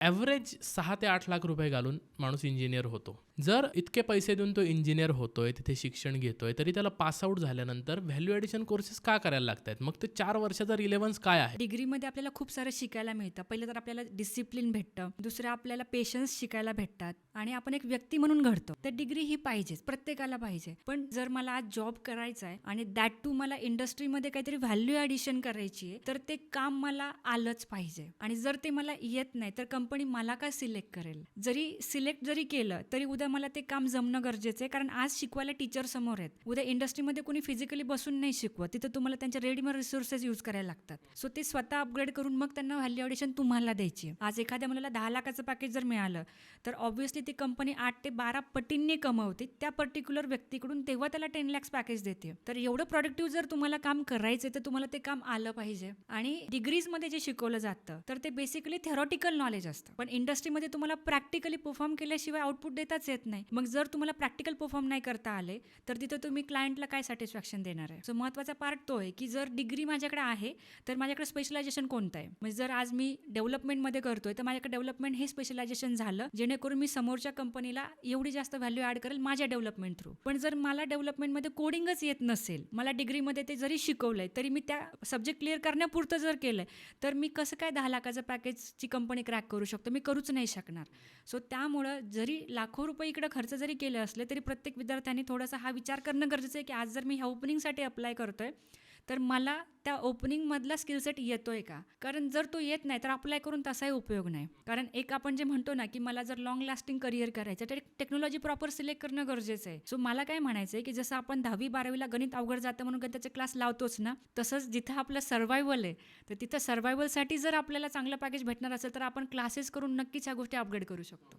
Average 6 ते 8 लाख रुपये घालून माणूस इंजिनियर होतो. जर इतके पैसे देऊन तो इंजिनियर होतोय, तिथे शिक्षण घेतोय, तरी त्याला पास आउट झाल्यानंतर व्हॅल्यू ॲडिशन कोर्सेस का करायला लागतायत? मग ते 4 वर्षाचा रिलेव्हन्स काय आहे? डिग्रीमध्ये आपल्याला खूप सारं शिकायला मिळतं. पहिलं तर आपल्याला डिसिप्लिन भेटतं, दुसरं आपल्याला पेशन्स शिकायला भेटतात आणि आपण एक व्यक्ती म्हणून घडतो. तर डिग्री ही पाहिजेच, प्रत्येकाला पाहिजे. पण जर मला आज जॉब करायचा आहे आणि दॅट टू मला इंडस्ट्रीमध्ये काहीतरी व्हॅल्यू ॲडिशन करायची आहे, तर ते काम मला आलंच पाहिजे. आणि जर ते मला येत नाही तर कंपनी मला का सिलेक्ट करेल? सिलेक्ट जरी केलं तरी उद्या मला ते काम जमणं गरजेचं आहे, कारण आज शिकवायला टीचर समोर आहेत. उद्या इंडस्ट्रीमध्ये कोणी फिजिकली बसून नाही शिकवत, तिथं तुम्हाला त्यांचे रेडीमेड रिसोर्सेस यूज करायला लागतात. सो ते स्वतः अपग्रेड करून मग त्यांना व्हॅल्यू ॲडिशन तुम्हाला द्यायची आहे. आज एखाद्या मुलाला 10 लाखाचं पॅकेज जर मिळालं तर ऑब्व्हियसली ती कंपनी 8 ते 12 पटींनी कमवते त्या पर्टिक्युलर व्यक्तीकडून, तेव्हा त्याला 10 lakhs पॅकेज देते. तर एवढं प्रोडक्टिव्ह जर तुम्हाला काम करायचं तर तुम्हाला ते काम आलं पाहिजे. आणि डिग्रीजमध्ये जे शिकवलं जातं तर ते बेसिकली थेरॉटिकल नॉलेज असतं, पण इंडस्ट्रीमध्ये तुम्हाला प्रॅक्टिकली परफॉर्म केल्याशिवाय आउटपुट देताच येत नाही. मग जर तुम्हाला प्रॅक्टिकल परफॉर्म नाही करता आले तर तिथं तुम्ही क्लायंटला काय सॅटिस्फॅक्शन देणार आहे? सो महत्त्वाचा पार्ट तो आहे की जर डिग्री माझ्याकडे आहे तर माझ्याकडे स्पेशलायझेशन कोणतं आहे. म्हणजे जर आज मी डेव्हलपमेंटमध्ये करतोय तर माझ्याकडे डेव्हलपमेंट हे स्पेशलायझेशन झालं, जेणेकरून मी समोरच्या कंपनीला एवढी जास्त व्हॅल्यू ॲड करेल माझ्या डेव्हलपमेंट थ्रू. पण जर मला डेव्हलपमेंटमध्ये कोडिंगच येत नसेल, मला डिग्रीमध्ये ते जरी शिकवलंय तरी मी त्या सब्जेक्ट क्लिअर करण्यापुरतं जर केलंय, तर मी कसं काय 10 लाखाचं पॅकेजची कंपनी क्रॅक करू शकतो? मी करूच नाही शकणार. सो त्यामुळं जरी लाखो रुपये इकडे खर्च जरी केले असले तरी प्रत्येक विद्यार्थ्यांनी थोडासा हा विचार करणं गरजेचं आहे की आज जर मी ह्या ओपनिंगसाठी अप्लाय करतोय तर मला त्या ओपनिंगमधला स्किलसेट येतोय का? कारण जर तो येत नाही तर अप्लाय करून तसाही उपयोग नाही. कारण एक आपण जे म्हणतो ना की मला जर लॉंग लास्टिंग करिअर करायचं तर टेक्नॉलॉजी प्रॉपर सिलेक्ट करणं गरजेचं आहे. सो मला काय म्हणायचं आहे की जसं आपण 10वी-12वीला गणित अवघड जातं म्हणून गणिताचे क्लास लावतोच ना, तसंच जिथं आपलं सर्व्हायवल आहे तर तिथं सर्व्हायवलसाठी जर आपल्याला चांगलं पॅकेज भेटणार असेल तर आपण क्लासेस करून नक्कीच ह्या गोष्टी अपग्रेड करू शकतो.